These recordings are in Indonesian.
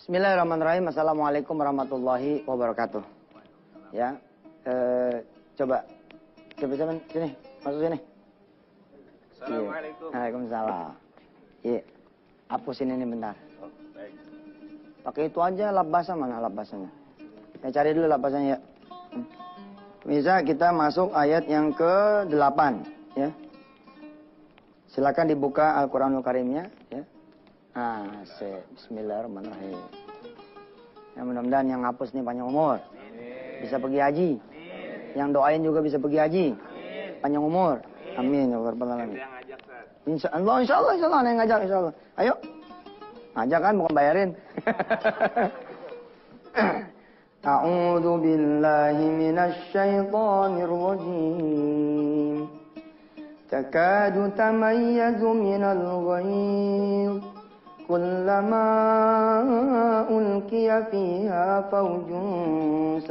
Bismillahirrahmanirrahim. Assalamualaikum warahmatullahi wabarakatuh. Ya, coba sini, masuk sini. Assalamualaikum. Waalaikumsalam. Iya, hapusin ini bentar. Oh, baik. Pakai itu aja labasan, mana labasannya? Ya cari dulu labasannya ya. Bisa kita masuk ayat yang ke-8 ya. Silakan dibuka Al-Qur'anul Karimnya ya. Bismillahirrahmanirrahim. Ya, mudah-mudahan yang hapus nih panjang umur. Bisa pergi haji. Yang doain juga bisa pergi haji. Panjang umur. Amin ya rabbal alamin. Insyaallah ada yang ngajak insyaallah. Ayo. Ngajak kan bukan bayarin. A'udzu billahi minasy syaithanir rajim. Takadu tamayyazu minal ghayz. Kullama ulqiya fiha fawjun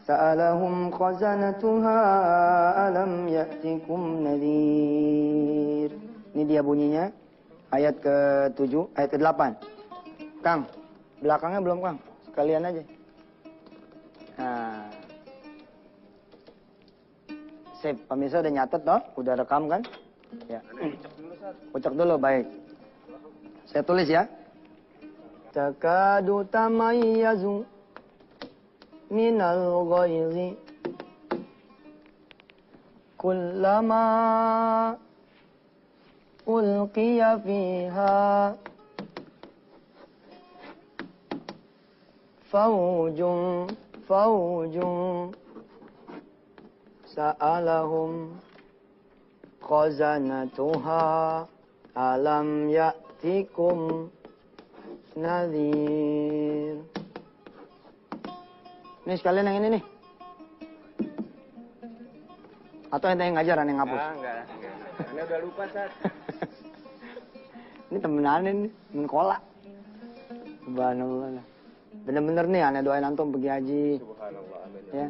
sa'alahum khazanatuha alam ya'tikum nadhir. Ini dia bunyinya ayat ke-7, ayat ke-8. Kang, belakangnya belum Kang, sekalian aja. Nah. Sip, pemirsa udah nyatet toh? Udah rekam kan? Ya. Ucap dulu, baik. Saya tulis ya. Takadu tamayyazu minal ghayzi kullama ulqiya fiha fawjun sa'alahum khazanatuha alam ya'tikum nadhir. Ini sekalian yang ini nih. Atau ente yang ngajar, yang ngapus? Enggak. Anda udah lupa, Sat. Ini temenan ini, temen kolak. Subhanallah. Bener-bener nih, aneh doain antum pergi haji. Subhanallah, amin. Ya,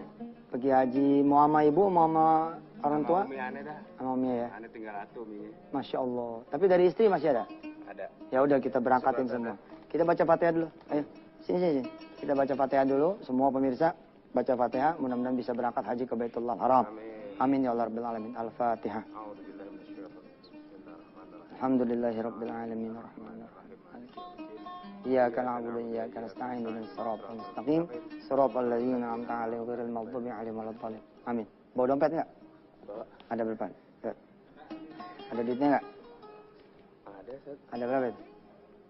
pergi haji. Mau sama ibu, mau sama orang tua? Sama Umi aneh dah. Sama Umi ya. Aneh tinggal satu, Umi. Masya Allah. Tapi dari istri masih ada? Ada. Ya udah kita berangkatin semua. Kita baca Fatihah dulu. Ayo, sini. Kita baca Fatihah dulu, semua pemirsa baca Fatihah, mudah-mudahan bisa berangkat haji ke Baitullah Haram. Amin ya Allah rabbil alamin. Al-Fatihah. Alhamdulillahirabbil alamin arrahmanir rahim. Iyyaka na'budu wa iyyaka nasta'in ihdinas siratal mustaqim, siratal ladzina an'amta 'alaihim ghairil maghdubi 'alaihim waladdallin. Amin. Bawa dompet enggak? Bawa. Ada berapa? Ada duitnya enggak? Ada, Sat. Ada berapa?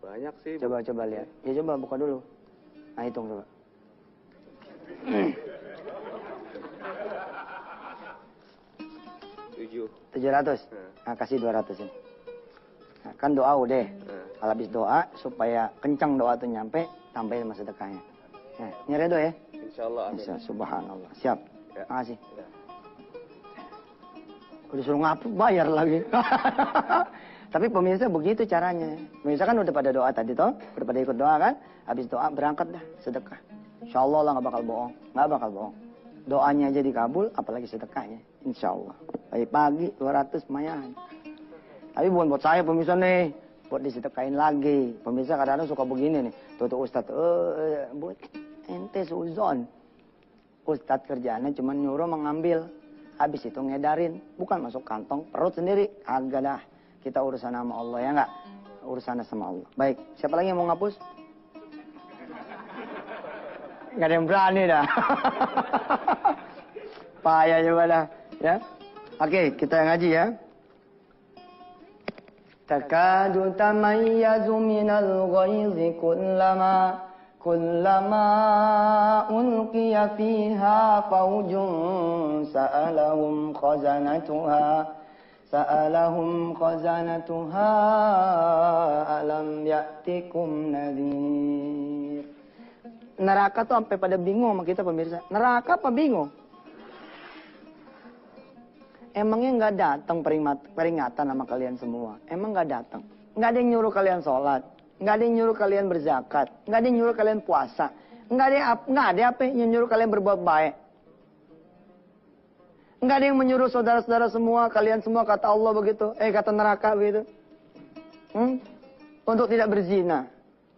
Banyak sih. Coba lihat. Ya coba buka dulu. Nah, hitung coba. 700. Nah, kasih 200 ini. Nah, kan doa udah. Kalau habis doa supaya kencang doa tuh nyampe, tambahin sama sedekahnya. Nah, ini redo ya? Insyaallah. Amin. Bisa, subhanallah. Siap. Ya. Makasih. Ya. Udah suruh ngapus bayar lagi. Tapi pemirsa begitu caranya. Pemirsa kan udah pada doa tadi toh, udah pada ikut doa kan? Habis doa berangkat dah sedekah. Insyaallah lah nggak bakal bohong, nggak bakal bohong. Doanya aja dikabul, apalagi sedekahnya. Insyaallah. Pagi 200 lumayan. Tapi bukan buat saya pemirsa nih, buat disedekahin lagi. Pemirsa kadang-kadang suka begini nih. Tuh Ustadz, buat ente suzon. Ustadz kerjaannya cuma nyuruh mengambil. Habis itu ngedarin, bukan masuk kantong perut sendiri. Agak dah. Kita urusan sama Allah ya enggak? Urusannya sama Allah. Baik, siapa lagi yang mau ngapus? Nggak ada yang berani dah. Payah juga dah. Ya. Oke, kita yang ngaji ya. Takadu tamayyazu minal ghayzi kullama ulqiya fiha fawjun sa'alahum khazanatuha alam ya'tikum nadhir. Neraka tuh sampai pada bingung sama kita pemirsa. Neraka apa bingung? Emangnya nggak datang peringatan sama kalian semua? Emang nggak datang? Nggak ada yang nyuruh kalian sholat, nggak ada yang nyuruh kalian berzakat, nggak ada yang nyuruh kalian puasa, nggak ada apa yang nyuruh kalian berbuat baik. Nggak ada yang menyuruh saudara-saudara semua, kalian semua kata Allah begitu, kata neraka begitu. Untuk tidak berzina,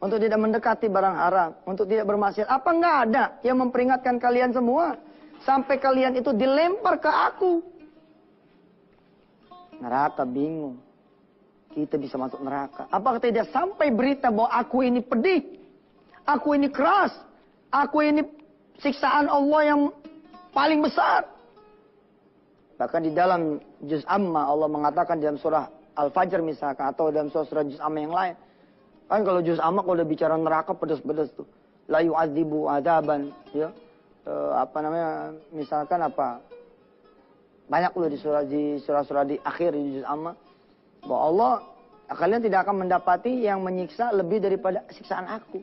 untuk tidak mendekati barang haram, untuk tidak bermaksiat. Apa enggak ada yang memperingatkan kalian semua? Sampai kalian itu dilempar ke aku. Neraka bingung. Kita bisa masuk neraka. Apakah tidak sampai berita bahwa aku ini pedih? Aku ini keras. Aku ini siksaan Allah yang paling besar. Bahkan di dalam Juz Amma Allah mengatakan dalam surah Al-Fajr misalkan. Atau dalam surah Juz Amma yang lain. Kan kalau Juz Amma kalau udah bicara neraka pedas-pedas tuh. La yu'adzibu adaban. Ya. Misalkan apa. Banyak loh di surah-surah di akhir di Juz Amma. Bahwa Allah, kalian tidak akan mendapati yang menyiksa lebih daripada siksaan aku.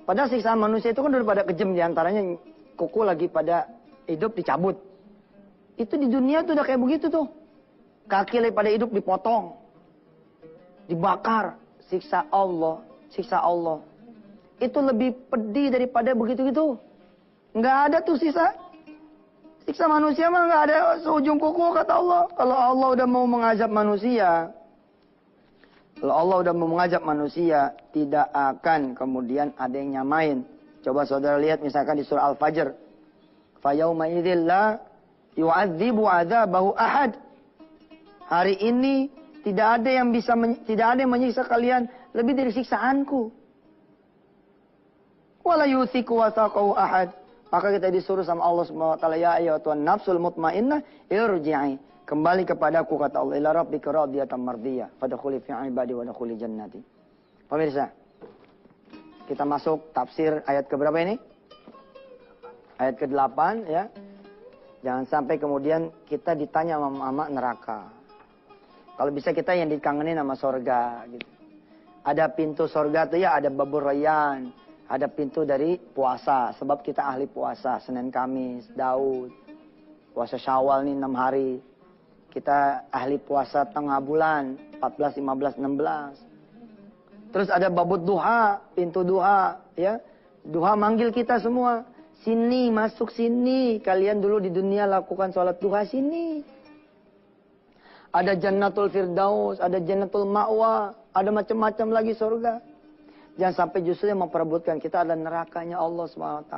Padahal siksaan manusia itu kan daripada kejam, diantaranya kuku lagi pada hidup dicabut. Itu di dunia tuh udah kayak begitu tuh. Kaki lagi pada hidup dipotong. Dibakar. Siksa Allah. Itu lebih pedih daripada begitu-gitu. Nggak ada tuh siksa manusia mah nggak ada seujung kuku kata Allah. Kalau Allah udah mau mengazab manusia, tidak akan kemudian ada yang nyamain. Coba saudara lihat misalkan di surah Al-Fajr. Fayauma idzil la yu'adzibu 'adzabahu ahad. Hari ini tidak ada yang menyiksa kalian lebih dari siksaanku. Wala yuthiqu wathaqahu ahad. Maka kita disuruh sama Allah SWT, ya ayyatuhan nafsul mutmainnah irji'i. Kembali kepadaku kata Allah, ila rabbika radiyatan mardiyah, fadkhuli fi ibadi wa dkhuli jannati. Pemirsa, kita masuk tafsir ayat keberapa ini? Ayat ke-8 ya. Jangan sampai kemudian kita ditanya sama neraka. Kalau bisa kita yang dikangenin sama sorga gitu. Ada pintu sorga tuh ya, ada babur rayyan. Ada pintu dari puasa. Sebab kita ahli puasa. Senin, Kamis, Daud. Puasa Syawal nih 6 hari. Kita ahli puasa tengah bulan. 14, 15, 16. Terus ada babut duha. Pintu duha. Ya. Duha manggil kita semua. Sini, masuk sini. Kalian dulu di dunia lakukan sholat duha sini. Ada Jannatul Firdaus. Ada Jannatul Ma'wa. Ada macam-macam lagi surga. Jangan sampai justru yang memperebutkan kita adalah nerakanya Allah SWT.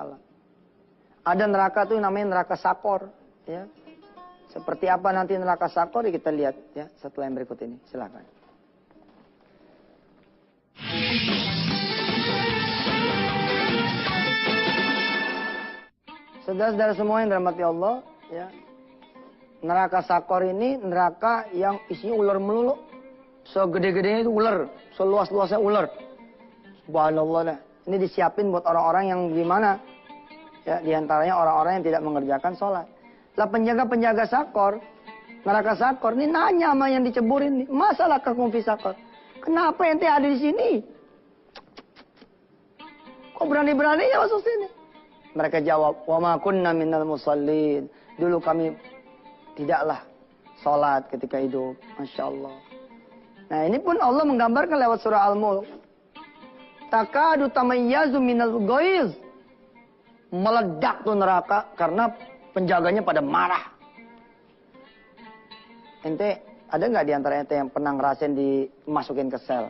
Ada neraka tuh namanya neraka Sakor. Ya. Seperti apa nanti neraka Sakor ya kita lihat ya setelah yang berikut ini. Silakan. Saudara-saudara semua yang dirahmati Allah. Ya. Neraka Sakor ini neraka yang isinya ular melulu. Segede-gedenya itu ular. Seluas-luasnya ular. Subhanallah dah. Ini disiapin buat orang-orang yang gimana? Ya, diantaranya orang-orang yang tidak mengerjakan sholat. Lah penjaga-penjaga Sakor, neraka Sakor, ini nanya sama yang diceburin nih. Masalah kakum fi Sakor. Kenapa ente ada di sini? Kok berani-beraninya masuk sini? Mereka jawab, wa ma kunna minal musallin. Dulu kami tidaklah sholat ketika hidup. Masya Allah. Nah ini pun Allah menggambarkan lewat surah Al-Mulk. Takadu tamayyazu minal ghaiz. Meledak tuh neraka karena penjaganya pada marah. Ente ada nggak diantara ente yang pernah ngerasain dimasukin ke sel?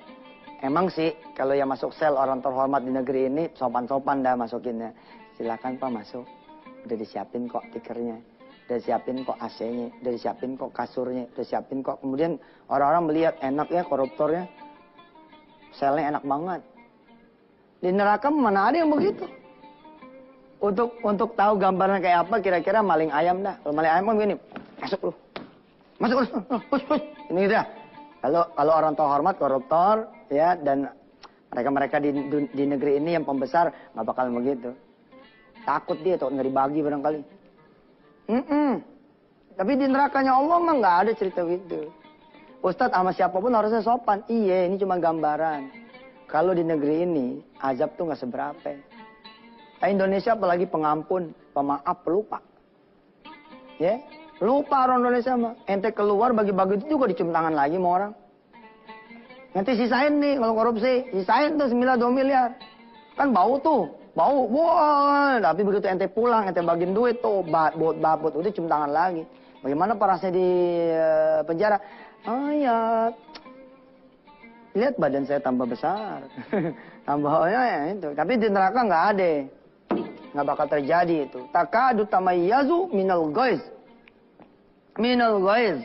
Emang sih kalau yang masuk sel orang terhormat di negeri ini sopan-sopan dah masukinnya. Silakan Pak masuk. Udah disiapin kok tikernya. Udah disiapin kok AC-nya. Udah disiapin kok kasurnya. Udah disiapin kok. Kemudian orang-orang melihat enak ya koruptornya. Selnya enak banget. Di neraka mana ada yang begitu? Untuk tahu gambaran kayak apa kira-kira maling ayam dah. Kalau maling ayam kan begini, masuk lu. Masuk lu. Ini dah. Kalau orang terhormat koruptor ya dan mereka di negeri ini yang pembesar nggak bakal begitu. Takut dia tuh nggak dibagi barangkali. Tapi di nerakanya Allah mah nggak ada cerita gitu. Ustadz sama siapapun harusnya sopan. Iya, ini cuma gambaran. Kalau di negeri ini, azab tuh nggak seberapa. Indonesia apalagi pengampun, pemaaf, pelupa. Ya, lupa orang Indonesia mah. Ente keluar bagi-bagi itu juga dicium tangan lagi sama orang. Nanti sisain nih kalau korupsi, sisain tuh 2 miliar. Kan bau tuh, bau. Wah, tapi begitu ente pulang, ente bagiin duit tuh, babut, udah cium tangan lagi. Bagaimana parasnya di penjara? Lihat badan saya tambah besar. Tambahnya ya itu. Tapi di neraka nggak ada. Nggak bakal terjadi itu. Takadu tamayyazu minal ghaiz. Minal ghaiz.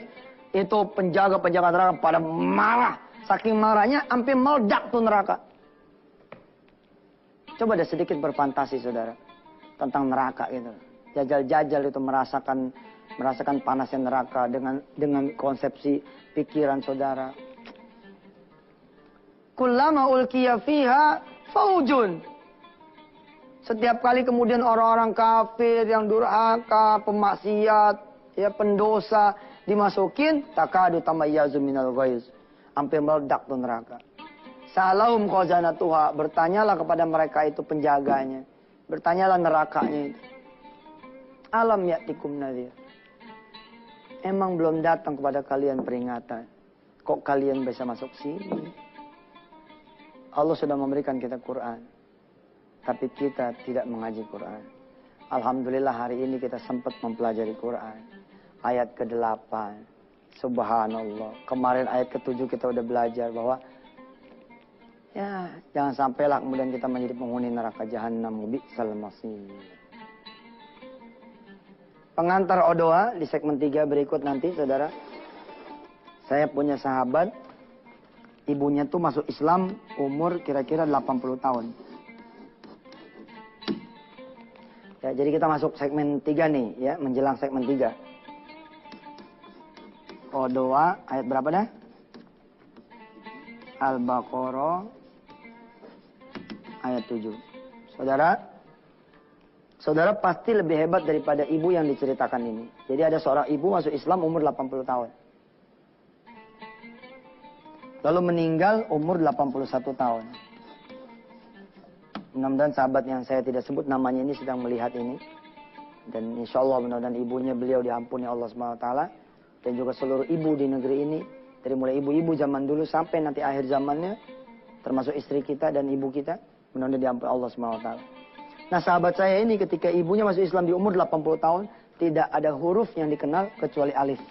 Itu penjaga-penjaga neraka pada marah. Saking marahnya hampir meledak tuh neraka. Coba ada sedikit berfantasi saudara. Tentang neraka gitu. Jajal-jajal itu merasakan panasnya neraka dengan konsepsi pikiran saudara. Kullama ulqiya fiha faujun. Setiap kali kemudian orang-orang kafir yang durhaka, pemaksiat, ya pendosa dimasukin, takadu tamayyazu minal ghaiz. Hampir meledak tuh neraka. Salahum khazanatuha, bertanyalah kepada mereka itu penjaganya. Bertanyalah nerakanya itu. Alam ya'tikum nadhir. Emang belum datang kepada kalian peringatan. Kok kalian bisa masuk sini? Allah sudah memberikan kita Quran. Tapi kita tidak mengaji Quran. Alhamdulillah hari ini kita sempat mempelajari Quran. Ayat ke-8. Subhanallah. Kemarin ayat ke-7 kita udah belajar bahwa ya jangan sampailah kemudian kita menjadi penghuni neraka jahanam. Bi'sal masir. Pengantar Odoa di segmen 3 berikut nanti saudara. Saya punya sahabat. Ibunya tuh masuk Islam umur kira-kira 80 tahun. Ya, jadi kita masuk segmen 3 nih ya, menjelang segmen 3. Doa ayat berapa dah? Al-Baqarah ayat 7. Saudara pasti lebih hebat daripada ibu yang diceritakan ini. Jadi ada seorang ibu masuk Islam umur 80 tahun. Lalu meninggal umur 81 tahun. Mudah-mudahan sahabat yang saya tidak sebut namanya ini sedang melihat ini. Dan insya Allah mudah-mudahan ibunya beliau diampuni Allah SWT. Dan juga seluruh ibu di negeri ini. Dari mulai ibu-ibu zaman dulu sampai nanti akhir zamannya. Termasuk istri kita dan ibu kita. Mudah-mudahan diampuni Allah SWT. Nah sahabat saya ini ketika ibunya masuk Islam di umur 80 tahun. Tidak ada huruf yang dikenal kecuali alif.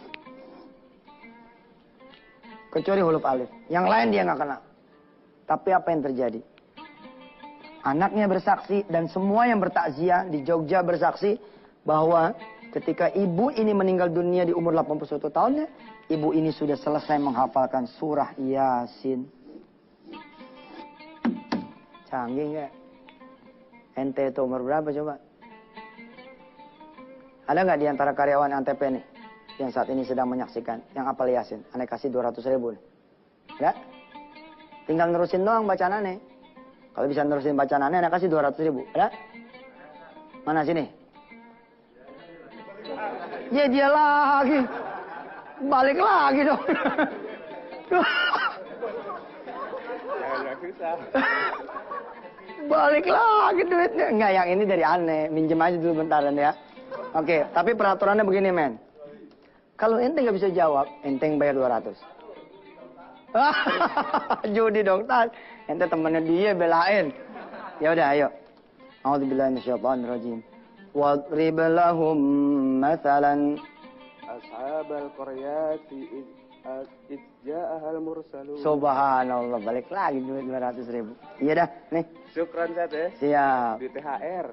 Kecuali huruf alif. Yang lain dia nggak kenal. Tapi apa yang terjadi? Anaknya bersaksi dan semua yang bertakziah di Jogja bersaksi bahwa ketika ibu ini meninggal dunia di umur 81 tahunnya, ibu ini sudah selesai menghafalkan surah Yasin. Canggih nggak? Ente itu umur berapa coba? Ada nggak di antara karyawan Antep nih? Yang saat ini sedang menyaksikan, yang hafal Yasin, aneh kasih 200.000 nih. Ya? Tinggal nerusin doang bacaan aneh. Kalau bisa nerusin bacaan aneh kasih 200.000. Ya? Mana sini? Ya dia lagi. Balik lagi dong. Balik lagi duitnya. Enggak, yang ini dari aneh. Minjem aja dulu bentaran ya. Oke, tapi peraturannya begini men. Kalau ente nggak bisa jawab, ente yang bayar 200. Judi dong, tas. Ente temennya dia belain. Ya udah, ayo. A'udzubillahi minasyaitonirrajim. Wadrib lahum mathalan ashabal qaryati id ja'ahal mursalun. Subhanallah, balik lagi duit 200.000. Iya dah, nih. Syukran Zat ya. Siap. Di THR.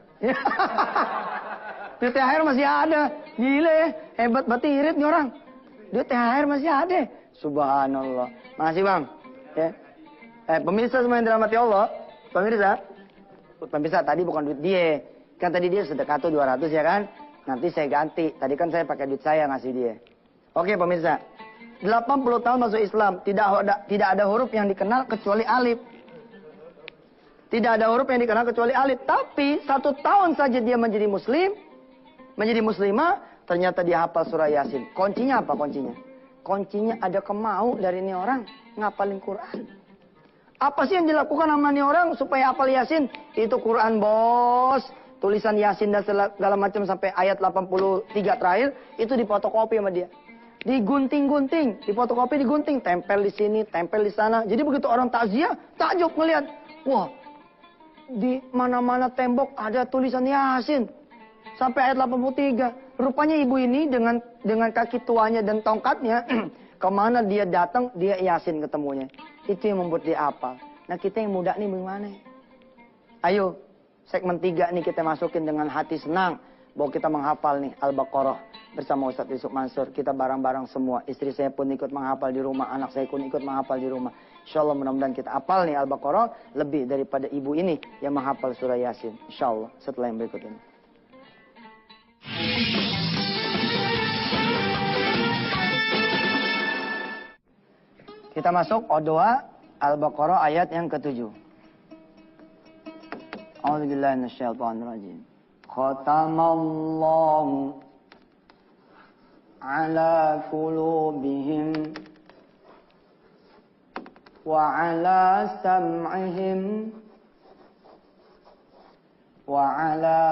Duit THR masih ada. Gila ya. Hebat berarti irit nih orang. Duit THR masih ada. Subhanallah. Makasih bang. Ya. Pemirsa semua yang dirahmati Allah. Pemirsa tadi bukan duit dia. Kan tadi dia sedekah tuh 200 ya kan. Nanti saya ganti. Tadi kan saya pakai duit saya ngasih dia. Oke pemirsa. 80 tahun masuk Islam. Tidak ada huruf yang dikenal kecuali alif. Tidak ada huruf yang dikenal kecuali alif. Tapi 1 tahun saja dia menjadi muslim. Menjadi muslimah. Ternyata dia hafal surah Yasin. Kuncinya apa kuncinya? Kuncinya ada kemau dari ini orang. Ngapalin Quran. Apa sih yang dilakukan sama ini orang supaya hafal Yasin? Itu Quran bos. Tulisan Yasin dan segala macam sampai ayat 83 terakhir. Itu difotokopi sama dia. Digunting-gunting. Difotokopi digunting. Tempel di sini, tempel di sana. Jadi begitu orang takziah, takjub ngelihat. Wah. Di mana-mana tembok ada tulisan Yasin. Sampai ayat 83. Rupanya ibu ini dengan kaki tuanya dan tongkatnya Kemana dia datang, dia Yasin ketemunya. Itu yang membuat dia hafal. Nah kita yang muda nih bagaimana? Ayo, segmen 3 nih kita masukin dengan hati senang. Bahwa kita menghafal nih Al-Baqarah bersama Ustadz Yusuf Mansur. Kita bareng-bareng semua. Istri saya pun ikut menghafal di rumah. Anak saya pun ikut menghafal di rumah. Insya Allah mudah-mudahan kita hafal nih Al-Baqarah lebih daripada ibu ini yang menghafal surah Yasin. Insya Allah setelah yang berikut ini. Kita masuk Doa Al-Baqarah ayat yang ke-7. A'udzubillahi minasyaitonirrajim. Khatamallahu ala qulubihim wa ala sam'ihim wa ala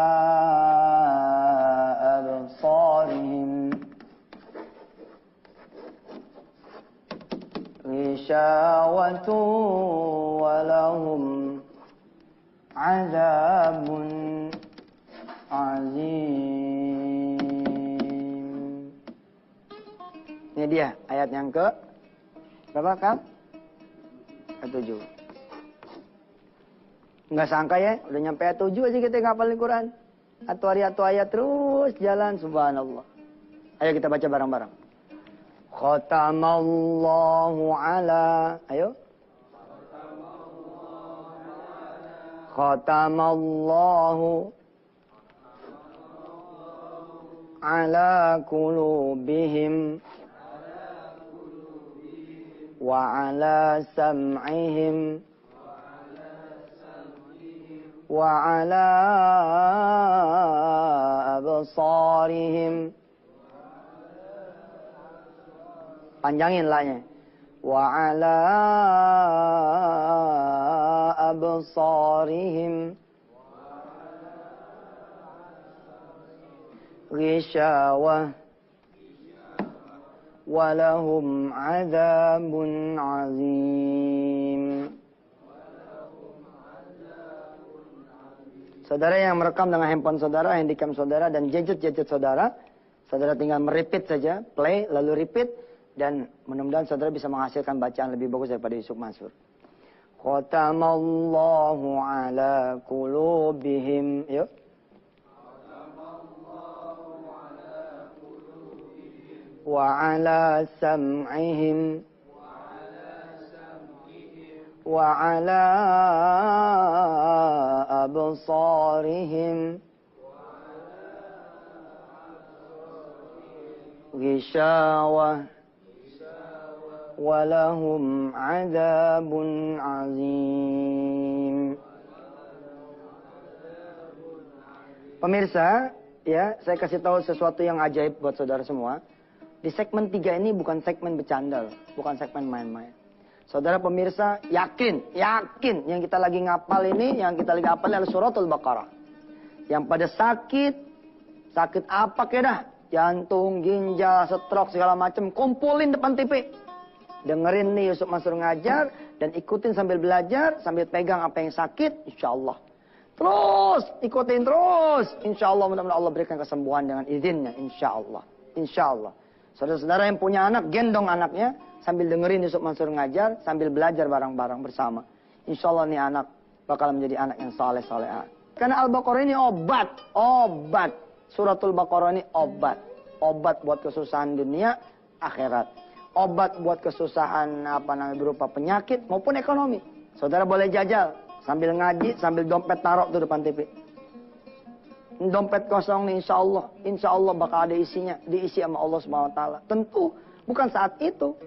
absarihim ghishawatu wa lahum azabun azim. Ini dia ayat yang ke berapa, Kang? Ke-7. Nggak sangka ya, udah nyampe ayat 7 aja kita ngapalin Quran. Atu ayat terus jalan, subhanallah. Ayo kita baca bareng-bareng. Khatamallahu ala, ayo. Khatamallahu ala qulubihim wa ala sam'ihim wa ala absarihim. Panjangin lahnya. Wa ala absarihim ghishawah walahum azabun azim. Saudara yang merekam dengan handphone saudara, handycam saudara, dan gadget-gadget saudara, saudara tinggal merepeat saja, play, lalu repeat, dan mudah-mudahan saudara bisa menghasilkan bacaan lebih bagus daripada Yusuf Mansur. Khatamallahu ala qulubihim. Yuk. Wa ala sam'ihim wa ala absarihim ghishawah walahum azabun azim. Pemirsa, ya, saya kasih tahu sesuatu yang ajaib buat saudara semua. Di segmen 3 ini bukan segmen bercanda, bukan segmen main-main. Saudara pemirsa, yakin yang kita lagi ngapal ini, yang kita lagi hafal adalah suratul Baqarah. Yang pada sakit apa dah? Jantung, ginjal, stroke, segala macam, kumpulin depan TV. Dengerin nih Yusuf Mansur ngajar, dan ikutin sambil belajar, sambil pegang apa yang sakit, insya Allah. Terus, ikutin terus. Insya Allah, mudah-mudahan Allah berikan kesembuhan dengan izinnya, insya Allah. Insya Allah. Saudara-saudara yang punya anak, gendong anaknya, sambil dengerin Yusuf Mansur ngajar, sambil belajar bareng-bareng bersama. Insya Allah nih anak bakal menjadi anak yang saleh-salehah. Karena Al-Baqarah ini obat. Suratul Baqarah ini obat. Obat buat kesusahan dunia, akhirat. Obat buat kesusahan berupa penyakit maupun ekonomi. Saudara boleh jajal sambil ngaji, sambil dompet taruh tuh depan TV. Dompet kosong nih, insya Allah bakal ada isinya, diisi sama Allah SWT. Tentu bukan saat itu,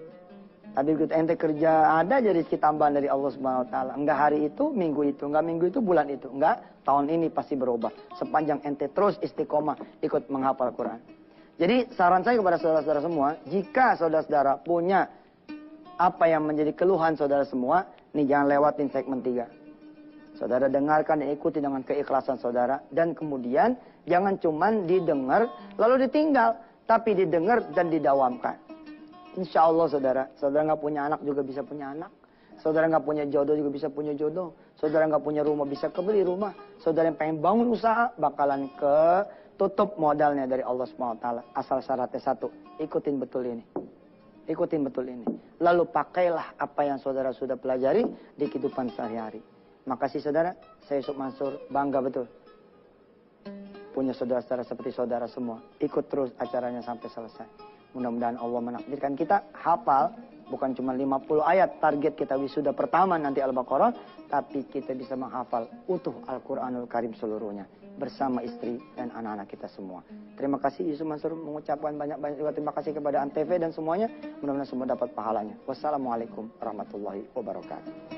tapi kita ente kerja ada jadi rezeki tambahan dari Allah SWT. Enggak hari itu, minggu itu, enggak minggu itu, bulan itu, enggak tahun ini pasti berubah. Sepanjang ente terus istiqomah ikut menghafal Quran. Jadi saran saya kepada saudara-saudara semua, jika saudara-saudara punya apa yang menjadi keluhan saudara semua, nih jangan lewatin segmen 3. Saudara dengarkan dan ikuti dengan keikhlasan saudara. Dan kemudian jangan cuman didengar lalu ditinggal. Tapi didengar dan didawamkan. Insya Allah saudara. Saudara nggak punya anak juga bisa punya anak. Saudara nggak punya jodoh juga bisa punya jodoh. Saudara nggak punya rumah bisa kebeli rumah. Saudara yang pengen bangun usaha bakalan ketutup modalnya dari Allah SWT. Asal syaratnya satu. Ikutin betul ini. Ikutin betul ini. Lalu pakailah apa yang saudara sudah pelajari di kehidupan sehari-hari. Makasih saudara, saya Yusuf Mansur, bangga betul. Punya saudara-saudara seperti saudara semua. Ikut terus acaranya sampai selesai. Mudah-mudahan Allah menakdirkan kita hafal. Bukan cuma 50 ayat target kita wisuda pertama nanti Al-Baqarah. Tapi kita bisa menghafal utuh Al-Quranul Karim seluruhnya. Bersama istri dan anak-anak kita semua. Terima kasih Yusuf Mansur mengucapkan banyak-banyak juga terima kasih kepada Antv dan semuanya. Mudah-mudahan semua dapat pahalanya. Wassalamualaikum warahmatullahi wabarakatuh.